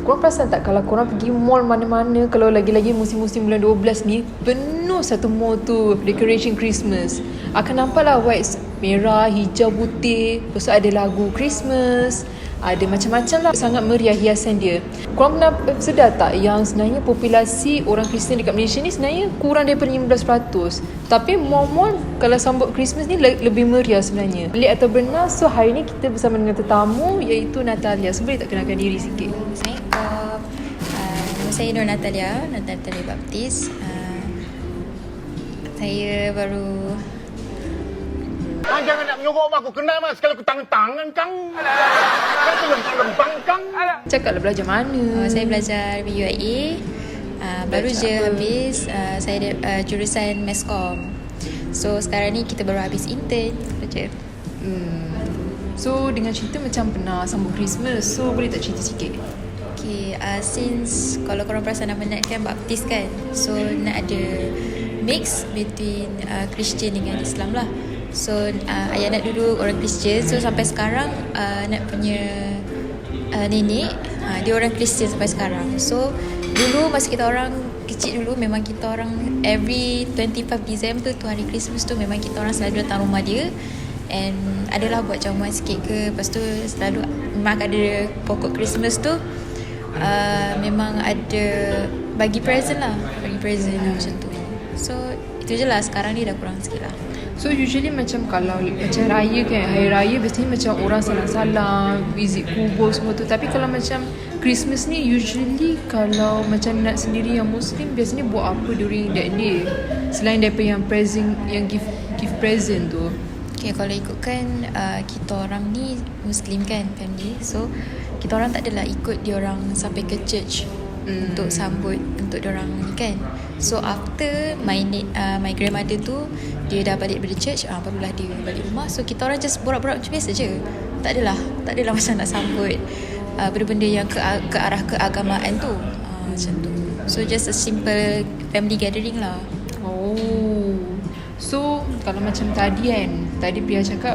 Korang perasan tak kalau korang pergi mall mana-mana, kalau lagi-lagi musim-musim bulan 12 ni, penuh satu mall tu decoration Christmas. Akan nampak lah white, merah, hijau, putih. Lepas tu ada lagu Christmas, ada macam-macam lah. Sangat meriah hiasan dia. Korang pernah sedar tak yang sebenarnya populasi orang Kristian dekat Malaysia ni sebenarnya kurang daripada 15%. Tapi mall-mall kalau sambut Christmas ni lebih meriah sebenarnya. Belik atau benar? So hari ni kita bersama dengan tetamu iaitu Natalia. So boleh tak kenalkan diri sikit? Assalamualaikum. Nama saya Nur Natalia Baptis. Saya baru Jangan nak menyuruh aku kenal mas. Kalau aku tangan kang. Kan lempang kang. Cakaplah belajar mana? saya belajar di UIA. Baru je habis. Saya jurusan Meskom. So sekarang ni kita baru habis intern kerja. So dengan cerita macam pernah sambut Christmas. So boleh tak cerita sikit? Okay, since kalau korang perasan nama Nat kan Baptis kan. So Nat ada mix between Christian dengan Islam lah. So ayah Nat dulu orang Kristian. So sampai sekarang Nat punya nenek dia orang Kristian sampai sekarang. So dulu masa kita orang kecil dulu, memang kita orang every 25 Disember tu, hari Christmas tu, memang kita orang selalu datang rumah dia. And adalah buat jamuan sikit ke. Lepas tu selalu memang ada pokok Christmas tu, memang ada bagi present macam tu. So itu je lah. Sekarang ni dah kurang sikit lah. So usually macam kalau macam raya kan, hari raya biasanya macam orang salam-salam, visit kubur semua tu. Tapi kalau macam Christmas ni usually kalau macam Nat sendiri yang Muslim, biasanya buat apa during that day selain daripada yang present, yang give present tu? Okay, kalau ikutkan kita orang ni Muslim kan, family. So kita orang tak adalah ikut diorang sampai ke church untuk sambut untuk diorang ni kan. So after my grandmother tu dia dah balik dari church, barulah dia balik rumah. So kita orang just borak-borak macam biasa je. Tak adalah macam nak sambut benda-benda yang ke arah keagamaan tu, macam tu. So just a simple family gathering lah. So kalau macam tadi Pia cakap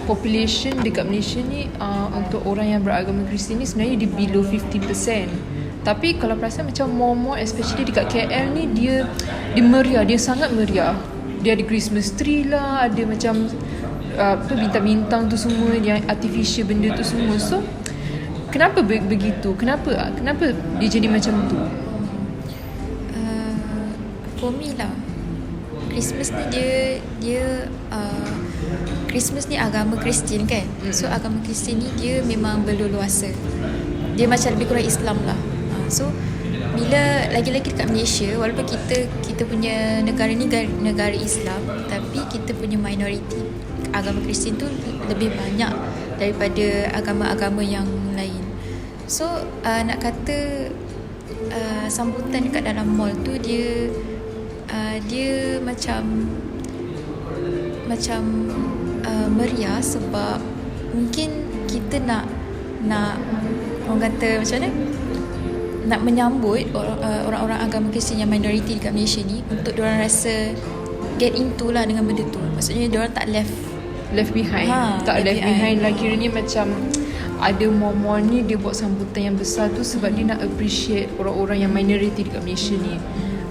population dekat Malaysia ni untuk orang yang beragama Kristian ni sebenarnya di below 50%. Tapi kalau perasan macam more especially dekat KL ni, dia meriah, dia sangat meriah. Dia ada Christmas tree lah, ada macam tu bintang-bintang tu semua, yang artificial benda tu semua. So kenapa begitu? Kenapa dia jadi macam tu? For me lah, Christmas ni dia Christmas ni agama Kristian kan. So agama Kristian ni dia memang berleluasa. Dia macam lebih kurang Islam lah. So bila lagi-lagi dekat Malaysia, walaupun kita punya negara ni negara Islam, tapi kita punya minoriti agama Kristian tu lebih banyak daripada agama-agama yang lain. So nak kata sambutan dekat dalam mall tu dia macam meriah sebab mungkin kita nak orang kata macam mana, nak menyambut orang-orang agama Kristian yang minoriti dekat Malaysia ni, untuk diorang rasa get into lah dengan benda tu. Maksudnya diorang tak left behind. Tak left behind lah. Kiranya macam ada mall ni dia buat sambutan yang besar tu sebab dia nak appreciate orang-orang yang minoriti dekat Malaysia ni.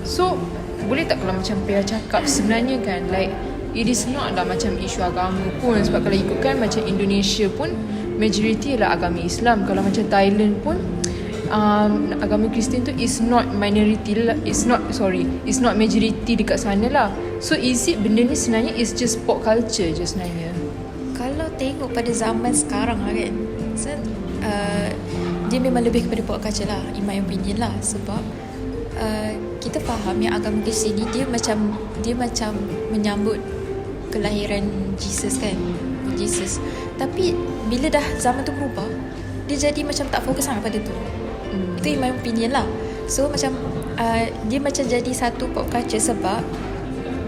So boleh tak kalau macam Pia cakap, sebenarnya kan like it is not lah macam isu agama pun. Sebab kalau ikutkan macam Indonesia pun majority adalah agama Islam. Kalau macam Thailand pun agama Kristian tu is not minority lah, it's not majority dekat sana lah. So is it benda ni sebenarnya is just pop culture je sebenarnya? Kalau tengok pada zaman sekarang lah kan, so, dia memang lebih kepada pop culture lah, in my opinion lah. Sebab kita faham yang agama Kristian ni dia macam menyambut kelahiran Jesus kan, Jesus. Tapi bila dah zaman tu berubah, dia jadi macam tak fokus sangat pada tu. Itu in my opinion lah. So macam dia macam jadi satu pop culture sebab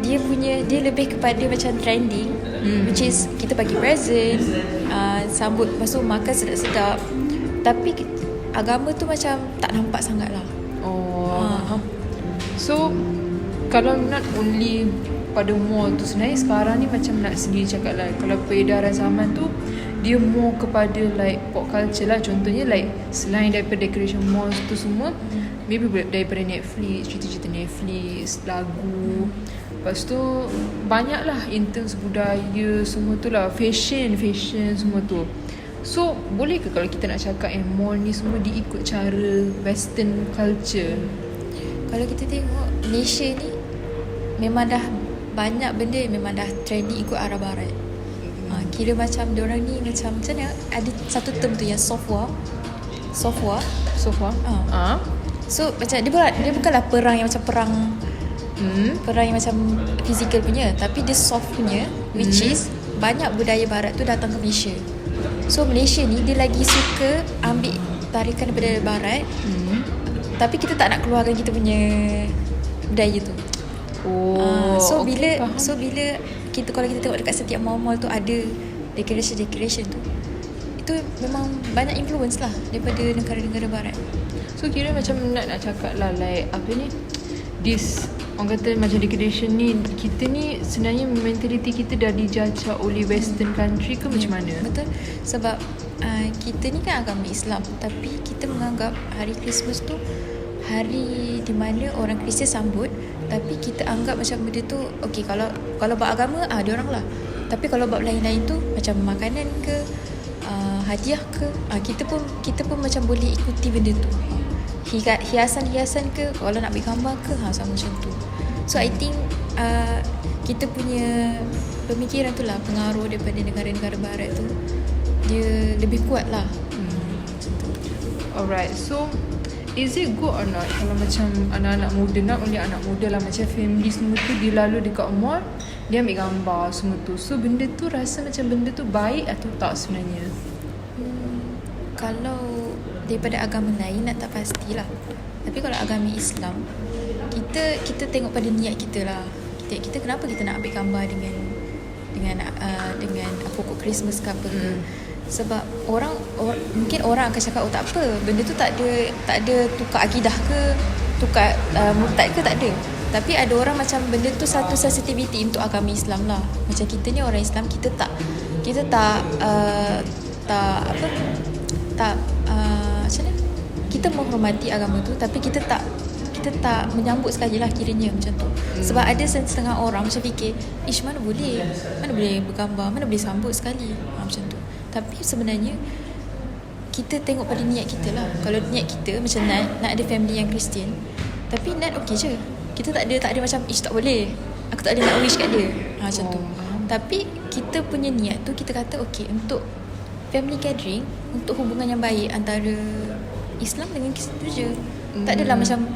dia lebih kepada macam trending, which is kita bagi present, sambut, lepas tu makan sedap-sedap. Tapi agama tu macam tak nampak sangat lah. So kalau not only pada mall tu, sebenarnya sekarang ni macam nak sendiri cakap lah, kalau peredaran zaman tu dia more kepada like pop culture lah. Contohnya like selain daripada decoration malls tu semua, maybe daripada Netflix, cerita-cerita Netflix, lagu. Lepas tu banyak lah in terms budaya semua tu lah, fashion semua tu. So boleh ke kalau kita nak cakap yang mall ni semua diikut cara western culture? Kalau kita tengok Malaysia ni memang dah banyak benda yang memang dah trending ikut arah barat. Kira macam diorang ni macam mana, ada satu term tu yang soft war. So far So macam dia bukanlah perang yang macam perang yang macam fizikal punya, tapi dia soft punya, which is banyak budaya barat tu datang ke Malaysia. So Malaysia ni dia lagi suka ambil tarikan daripada barat, tapi kita tak nak keluarkan kita punya budaya tu. So okay, bila kita, kalau kita tengok dekat setiap mall-mall tu ada decoration tu, itu memang banyak influence lah daripada negara-negara barat. So kira macam nak cakap lah like apa ni, this orang kata macam decoration ni, kita ni sebenarnya mentality kita dah dijajah oleh western country ke macam mana? Betul. Sebab kita ni kan agama Islam, tapi kita menganggap hari Christmas tu hari di mana orang Kristian sambut, tapi kita anggap macam benda tu okey, kalau bab agama dia orang lah. Tapi kalau bab lain-lain tu macam makanan ke hadiah ke, kita pun macam boleh ikuti benda tu. Hiasan-hiasan ke, kalau nak ambil gambar ke, sama macam tu. So I think kita punya pemikiran tu lah, pengaruh daripada negara-negara barat tu dia lebih kuat lah. Macam tu. Alright, so is it good or not kalau macam anak-anak muda, not only anak muda lah, macam family semua tu dia lalu dekat mall, dia ambil gambar semua tu. So benda tu rasa macam benda tu baik atau tak sebenarnya? Kalau daripada agama lain nak tak pastilah. Tapi kalau agama Islam, kita tengok pada niat kita lah. Kita kenapa kita nak ambil gambar dengan pokok Christmas ke apa ke. Sebab orang mungkin orang akan cakap tak apa, benda tu tak ada tukar akidah ke, tukar murtad ke, tak ada. Tapi ada orang macam benda tu satu sensitivity untuk agama Islam lah. Macam kita ni orang Islam, kita tak macam mana, kita menghormati agama tu, tapi kita tak menyambut sekali lah kiranya macam tu. Sebab ada setengah orang macam fikir, mana boleh bergambar, mana boleh sambut sekali, macam tu. Tapi sebenarnya kita tengok pada niat kita lah. Kalau niat kita macam nak ada family yang Kristian, tapi Nat okey je, kita tak ada macam tak boleh, aku tak ada nak wish kat dia, macam tu. Tapi kita punya niat tu, kita kata okey, untuk family gathering, untuk hubungan yang baik antara Islam dengan Kristian tu je. Tak adalah macam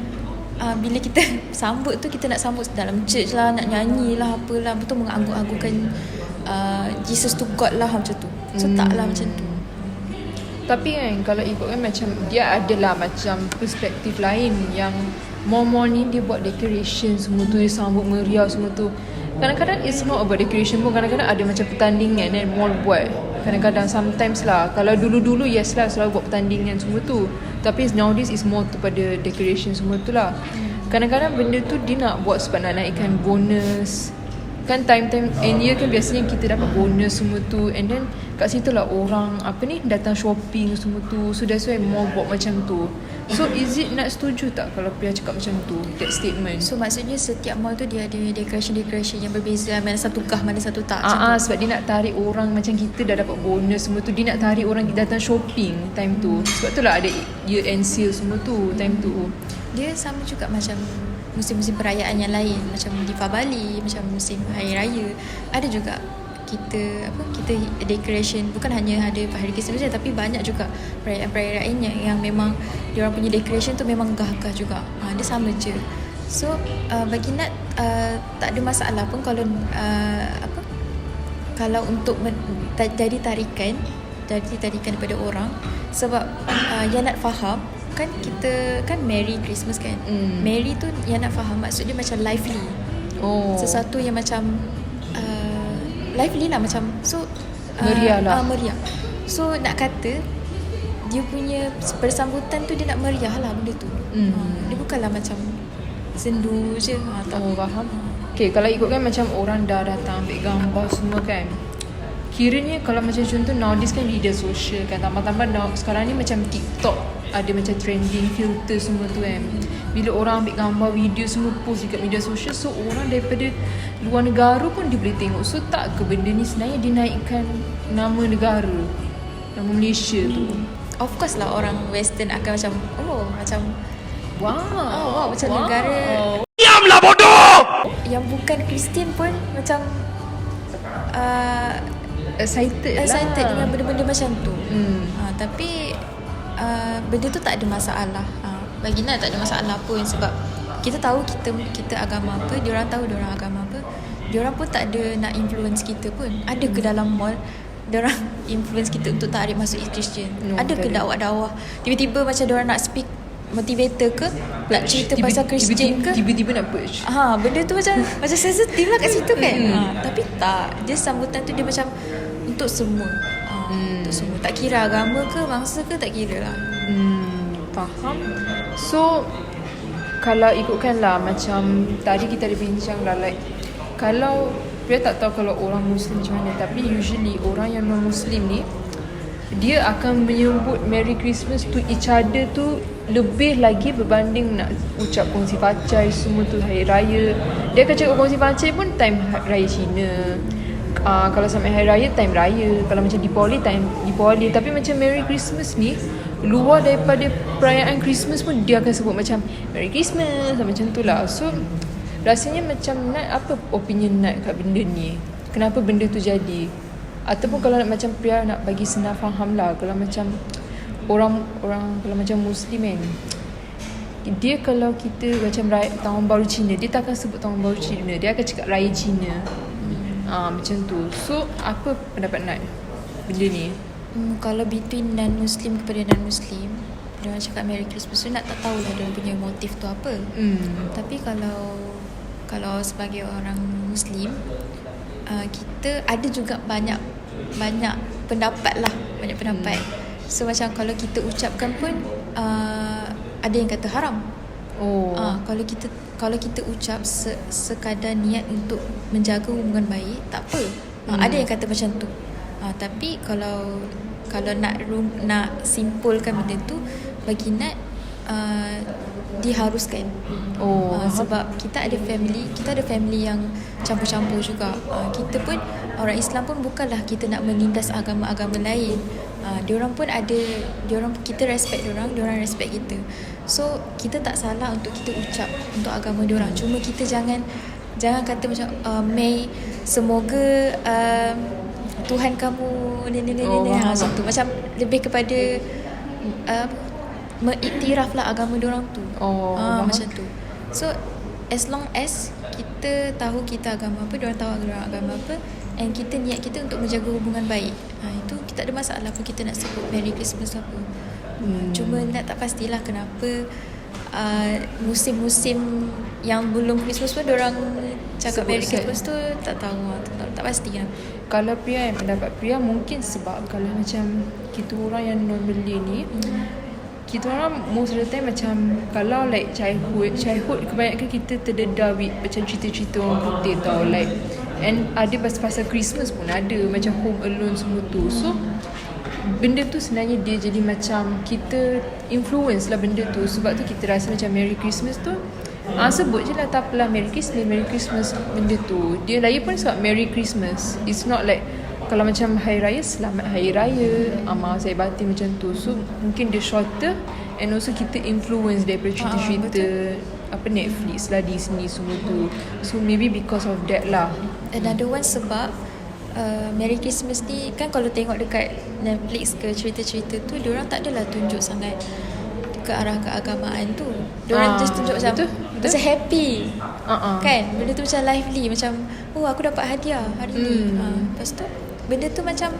bila kita sambut tu, kita nak sambut dalam church lah, nak nyanyi lah, apalah, betul mengagung-agungkan Jesus tu God lah, macam tu. So taklah macam tu. Tapi kan kalau ikutkan macam dia adalah macam perspektif lain yang mall-mall ni dia buat decoration semua tu, dia sambut meriah semua tu. Kadang-kadang it's not about decoration pun, kadang-kadang ada macam pertandingan dan mall buat. Kadang-kadang sometimes lah, kalau dulu-dulu yes lah selalu buat pertandingan semua tu, tapi nowadays is more tu pada decoration semua tu lah. Kadang-kadang benda tu dia nak buat sebab nak naikkan bonus. Kan time-time end year kan biasanya kita dapat bonus semua tu, and then kat situ lah orang datang shopping semua tu. So that's why mall buat macam tu. So is it nak setuju tak kalau Pria cakap macam tu, that statement? So maksudnya setiap mall tu dia ada decoration yang berbeza, mana satu kah, mana satu tak, macam tu. Sebab dia nak tarik orang, macam kita dah dapat bonus semua tu, dia nak tarik orang datang shopping time tu. Sebab tu lah ada year end sale semua tu time tu. Dia sama juga macam musim-musim perayaan yang lain, macam Deepavali, macam musim hari raya. Ada juga kita decoration, bukan hanya ada hari Krismas saja, tapi banyak juga perayaan-perayaan yang memang diorang punya decoration tu memang gagah juga. Dia sama je. So bagi Nat tak ada masalah pun kalau kalau untuk jadi tarikan daripada orang. Sebab yang Nat faham kan, kita kan Merry Christmas kan. Merry tu yang nak faham maksud dia macam lively. Sesuatu yang macam lively lah, macam so meriah lah. Meriah. So nak kata dia punya persambutan tu dia nak meriah lah benda tu. Dia bukanlah macam sendu je. Faham. Okay, kalau ikutkan macam orang dah datang ambil gambar semua kan, kiranya kalau macam contoh nowadays kan media sosial kan, tambah-tambah sekarang ni macam TikTok ada macam trending filter semua tu kan. Bila orang ambil gambar video semua post dekat media sosial, so orang daripada luar negara pun dia boleh tengok. So tak ke benda ni sebenarnya dinaikkan nama negara, nama Malaysia tu. Of course lah orang western akan macam macam Wow, macam negara Diamlah bodoh! yang bukan Kristian pun macam excited dengan benda-benda macam tu. Tapi benda tu tak ada masalah. Bagi Nat tak ada masalah pun, sebab kita tahu kita agama apa, diorang tahu diorang agama apa. Diorang pun tak ada nak influence kita pun. Ada ke dalam mall diorang influence kita untuk tarik masuk Christian? Ada ke dakwah-dakwah tiba-tiba macam diorang nak speak motivator ke, nak cerita pasal Christian ke, tiba-tiba nak purge? Benda tu macam sensitif lah kat situ kan. Tapi tak, dia sambutan tu dia macam untuk semua. Untuk semua, tak kira agama ke bangsa ke, tak kira lah. Faham. So kalau ikutkan lah, macam tadi kita ada bincang lah, like kalau Pria tak tahu kalau orang Muslim macam mana, tapi usually orang yang non-Muslim ni dia akan menyebut Merry Christmas to each other tu lebih lagi berbanding nak ucap kongsi pacai semua tu hari raya. Dia akan cakap kongsi pacai pun time raya Cina. Kalau sampai hari raya, time raya. Kalau macam Deepavali, time Deepavali. Tapi macam Merry Christmas ni, luar daripada perayaan Christmas pun dia akan sebut macam Merry Christmas, macam tu lah. So rasanya macam Nat, apa opinion Nat kat benda ni? Kenapa benda tu jadi? Ataupun kalau nak macam Pria nak bagi senang faham lah, kalau macam orang kalau macam Muslim kan, dia kalau kita macam raya, tahun baru Cina, dia tak akan sebut tahun baru Cina, dia akan cakap raya Cina. Macam tu. So apa pendapat Nat benda ni? Kalau between non-Muslim kepada non-Muslim, dia orang cakap Merry Christmas tu, Nak tak tahulah dia punya motif tu apa. Tapi kalau sebagai orang Muslim, kita ada juga banyak pendapat lah, banyak pendapat. So macam kalau kita ucapkan pun ada yang kata haram. Kalau kita ucap sekadar niat untuk menjaga hubungan baik, tak apa. Ada yang kata macam tu. Tapi kalau nak simpulkan benda tu, bagi Nat diharuskan. Sebab kita ada family yang campur-campur juga. Kita pun orang Islam pun bukanlah kita nak menindas agama-agama lain. Diorang pun ada, kita respect diorang respect kita. So kita tak salah untuk kita ucap untuk agama diorang. Cuma kita jangan kata macam May, semoga Tuhan kamu macam tu. Macam lebih kepada mengiktiraf lah agama diorang tu. Macam tu. So as long as kita tahu kita agama apa, diorang tahu agama apa, and kita niat kita untuk menjaga hubungan baik, itu kita ada masalah pun kita nak sebut Merry Christmas apa. Cuma nak tak pastilah kenapa musim-musim yang belum Christmas pun diorang cakap Merry Christmas tu, tak tahu, tak pasti kenapa. Kalau Pria, pendapat Pria mungkin sebab kalau macam kita orang yang non-Malay ni, kita orang most of the time macam kalau like childhood kebanyakan kita terdedah with macam cerita-cerita orang putih tau, like, and ada pasal Christmas pun ada macam Home Alone semua tu. So benda tu sebenarnya dia jadi macam kita influence lah benda tu. Sebab tu kita rasa macam Merry Christmas tu sebut je lah, tak apalah Merry Christmas benda tu. Dia lagi pun sebab Merry Christmas, it's not like kalau macam Hari Raya, Selamat Hari Raya, Amal saya batin macam tu. So mungkin dia shorter, and also kita influence daripada cerita-cerita apa Netflix lah, Disney semua tu. So maybe because of that lah. Another one sebab Merry Christmas ni kan, kalau tengok dekat Netflix ke cerita-cerita tu, diorang tak adalah tunjuk sangat ke arah keagamaan tu. Diorang just tunjuk macam macam happy. Kan, benda tu macam lively, macam aku dapat hadiah hari ni. Lepas tu benda tu macam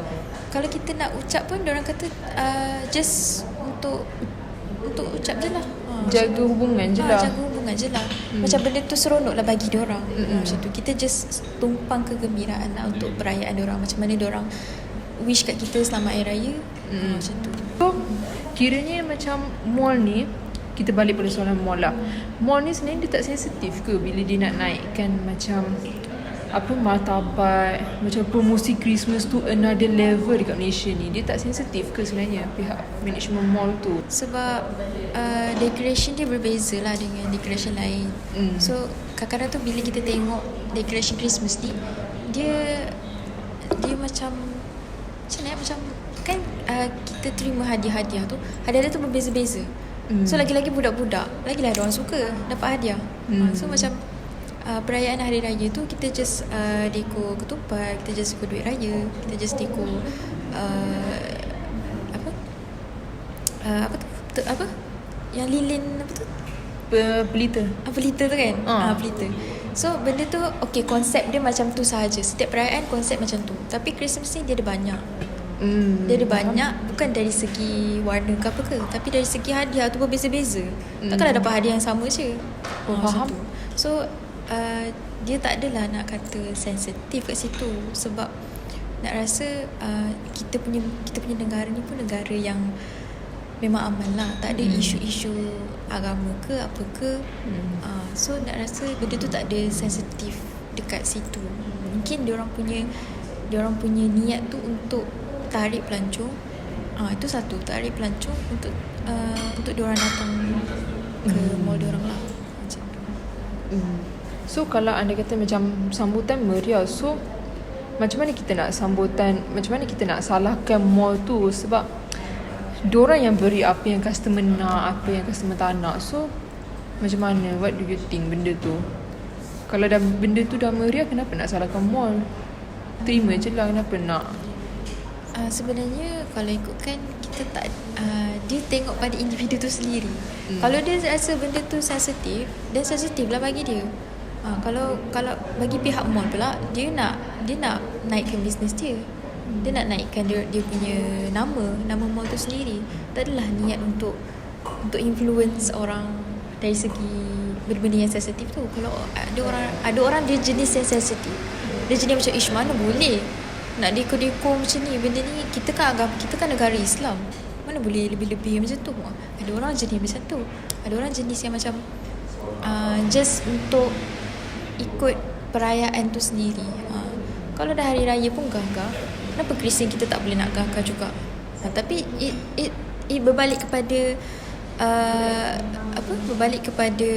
kalau kita nak ucap pun diorang kata just untuk ucap je lah. Jaga hubungan je lah. Jaga hubungan je lah. Macam benda tu seronok lah bagi diorang. Macam tu kita just tumpang kegembiraan lah untuk perayaan diorang. Macam mana diorang wish kat kita selamat Hari Raya. Macam tu. So kiranya macam mall ni, kita balik pada soalan mall lah. Mall ni sebenarnya dia tak sensitif ke bila dia nak naikkan macam martabat, macam promosi Christmas tu another level dekat Malaysia ni. Dia tak sensitif ke sebenarnya pihak management mall tu? Sebab decoration dia berbeza lah dengan decoration lain. So kadang-kadang tu bila kita tengok decoration Christmas ni, dia macam macam kan kita terima hadiah-hadiah tu, hadiah tu berbeza-beza. So lagi-lagi budak-budak, lagi-lagi ada orang suka dapat hadiah. So macam perayaan hari raya tu kita just deko ketupat, kita just deko duit raya, kita just deko apa yang lilin apa tu, Pelita. pelita tu kan. Pelita. So benda tu okay, konsep dia macam tu sahaja. Setiap perayaan konsep macam tu. Tapi Christmas ni dia ada banyak. Dia ada banyak, bukan dari segi warna ke apa ke, tapi dari segi hadiah tu berbeza-beza. Takkanlah dapat hadiah yang sama je. Faham. Tu. So dia tak adalah nak kata sensitif kat situ. Sebab nak rasa kita punya negara ni pun negara yang memang aman lah. Tak ada isu-isu agama ke apa ke. So nak rasa benda tu tak ada sensitif dekat situ. Mungkin diorang punya niat tu untuk tarik pelancong. Itu satu, tarik pelancong untuk diorang datang ke mall diorang lah. Macam tu. So kalau anda kata macam sambutan meriah, so macam mana kita nak salahkan mall tu? Sebab diorang yang beri apa yang customer nak, apa yang customer tak nak. So macam mana, what do you think benda tu? Kalau dah benda tu dah meriah, kenapa nak salahkan mall? Terima je lah, kenapa nak? Sebenarnya kalau ikutkan kita tak dia tengok pada individu tu sendiri. Kalau dia rasa benda tu sensitif, dan sensitif lah bagi dia. Kalau bagi pihak mall pula, dia nak naikkan bisnes dia. Dia nak naikkan dia punya nama mall tu sendiri. Tak adalah niat untuk influence orang dari segi benda-benda yang sensitif tu. Kalau ada orang dia jenis yang sensitif. Dia jenis macam ish, mana boleh nak deko-deko macam ni. Benda ni kita kan negara Islam, mana boleh lebih-lebih macam tu. Ada orang jenis macam tu. Ada orang jenis yang macam just untuk ikut perayaan tu sendiri. Kalau dah hari raya pun gagah, kenapa Kristian kita tak boleh nak gagah juga? Tapi it berbalik kepada berbalik kepada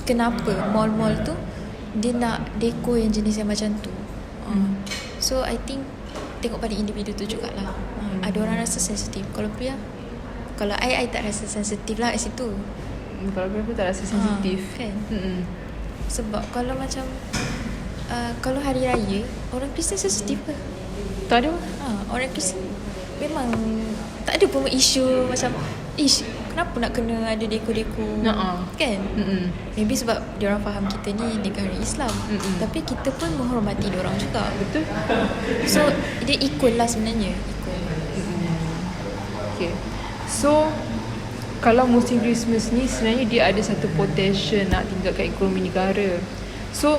kenapa mall-mall tu dia nak deko yang jenis yang macam tu. So I think tengok pada individu tu jugalah. Ada orang rasa sensitif. Kalau Priya, kalau I tak rasa sensitif lah kat situ. Kalau aku tak rasa sensitif kan? Sebab kalau macam kalau hari raya, orang Kristian sensitif ke? tak ada. Orang Kristian memang tak ada pun isu macam ish, kenapa nak kena ada deko-deko, kan? Maybe sebab diorang faham kita ni negara Islam. Tapi kita pun menghormati diorang juga. Betul. So dia equal lah sebenarnya. Okay. So kalau musim Christmas ni sebenarnya dia ada satu potential nak tingkatkan ekonomi negara. So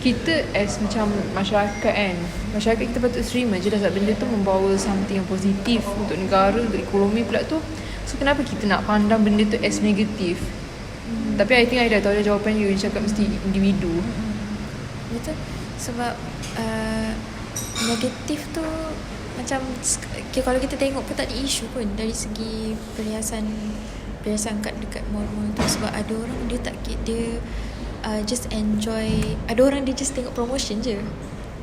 kita as macam masyarakat kan, masyarakat kita patut terima je lah sebab benda tu membawa something yang positif untuk negara, untuk ekonomi pula tu. So kenapa kita nak pandang benda tu as negatif? Tapi I think I dah tahu dah jawapan you cakap mesti individu. Betul. Sebab negatif tu macam kalau kita tengok pun tak ada isu pun dari segi perhiasan kat dekat mall-mall tu. Sebab ada orang dia just enjoy. Ada orang dia just tengok promotion je.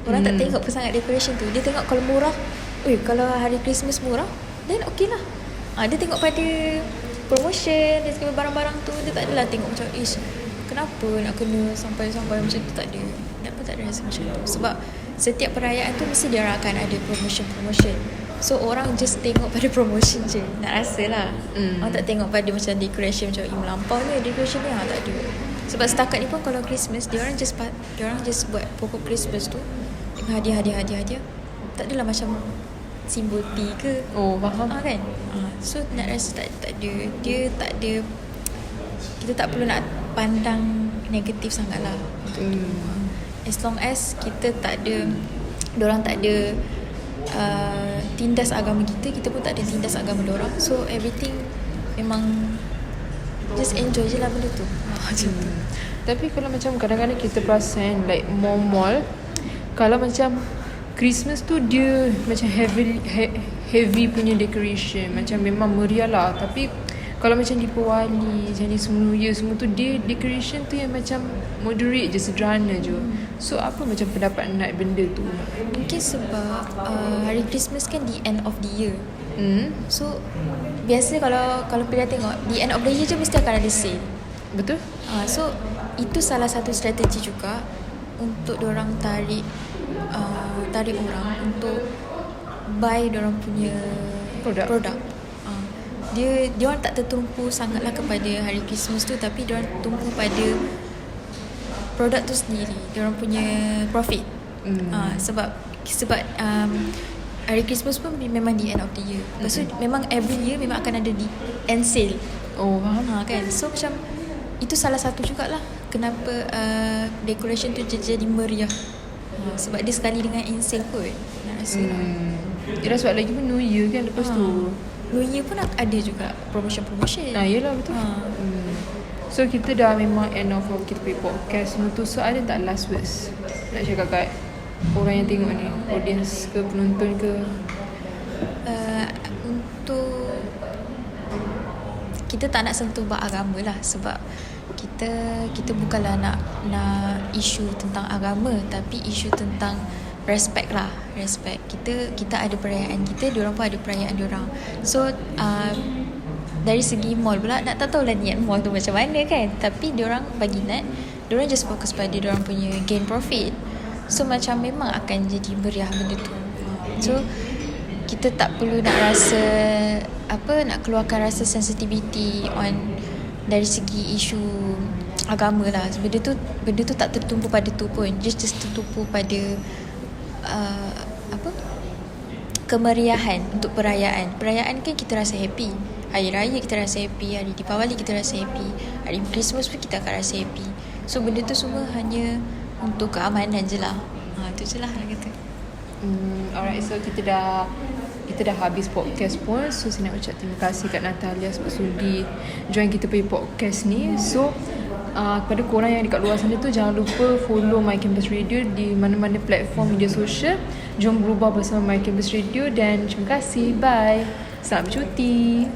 Orang tak tengok pun sangat decoration tu. Dia tengok kalau murah, kalau hari Christmas murah, then okay lah. Dia tengok pada promotion, dia tengok barang-barang tu. Dia tak adalah tengok macam kenapa nak kena sampai-sampai macam tu. Tak ada. Kenapa tak ada rasa macam tu? Sebab setiap perayaan tu mesti dia akan ada promotion. So orang just tengok pada promotion je. Nak rasa lah. Orang tak tengok pada macam decoration macam melampau ni decoration ni. Tak ada. Sebab setakat ni pun kalau Christmas, dia orang just buat pokok Christmas tu dengan hadiah. Tak adalah macam simbol tea ke. Faham. Kan? So nak rasa tak ada. Dia tak ada. Kita tak perlu nak pandang negatif sangat lah. As long as kita tak ada, diorang tak ada tindas agama kita pun tak ada tindas agama diorang. So everything memang just enjoy je lah benda tu. Macam tu. Tapi kalau macam kadang-kadang kita perasan like mall, kalau macam Christmas tu dia macam heavy punya decoration, macam memang meriah lah. Tapi kalau macam di Pewali, Chinese New Year semua tu, dia decoration tu yang macam moderate je, sederhana je. So apa macam pendapat Nat benda tu? Mungkin sebab hari Christmas kan di end of the year. So biasa kalau pernah tengok di end of the year je mesti akan ada sale. Betul? So itu salah satu strategi juga untuk diorang tarik orang untuk buy diorang punya produk. Dia orang tak tertumpu sangatlah kepada hari Christmas tu, tapi diorang tumpu pada produk tu sendiri, diorang punya profit. Sebab hari Christmas pun memang di end of the year. Lepas tu memang every year memang akan ada di end sale. Oh, faham. Kan. So macam itu salah satu jugalah kenapa decoration tu jadi meriah. Sebab dia sekali dengan end sale kot. Nak rasa lah. Yelah, sebab lagi pun New Year kan lepas tu. New Year pun ada juga promotion. Yelah, betul. So kita dah memang end of kita punya podcast semua tu. So ada tak last words nak cakap kat orang yang tengok ni, audience ke, penonton ke? Untuk kita tak nak sentuh bab agama lah, sebab kita bukanlah nak isu tentang agama, tapi isu tentang respect lah. Respect. Kita ada perayaan kita, diorang pun ada perayaan diorang. So dari segi mall pula, nak tak tahulah niat mall tu macam mana kan, tapi diorang bagi Nat, diorang just fokus pada diorang punya gain profit. So macam memang akan jadi meriah benda tu. So kita tak perlu nak rasa nak keluarkan rasa sensitivity on dari segi isu agama lah. Benda tu tak tertumpu pada tu pun, just tertumpu pada kemeriahan untuk perayaan kan kita rasa happy. Hari Raya kita rasa happy, hari Deepawali kita rasa happy, hari Christmas pun kita akan rasa happy. So benda tu semua hanya untuk keamanan je lah. Tu je lah kata. Alright, so kita dah habis podcast pun. So saya nak ucap terima kasih kat Natalia sebab sudi join kita punya podcast ni. So kepada korang yang dekat luar sana tu, jangan lupa follow My Campus Radio di mana-mana platform media sosial. Jom berubah bersama My Campus Radio. Dan terima kasih. Bye. Selamat bercuti.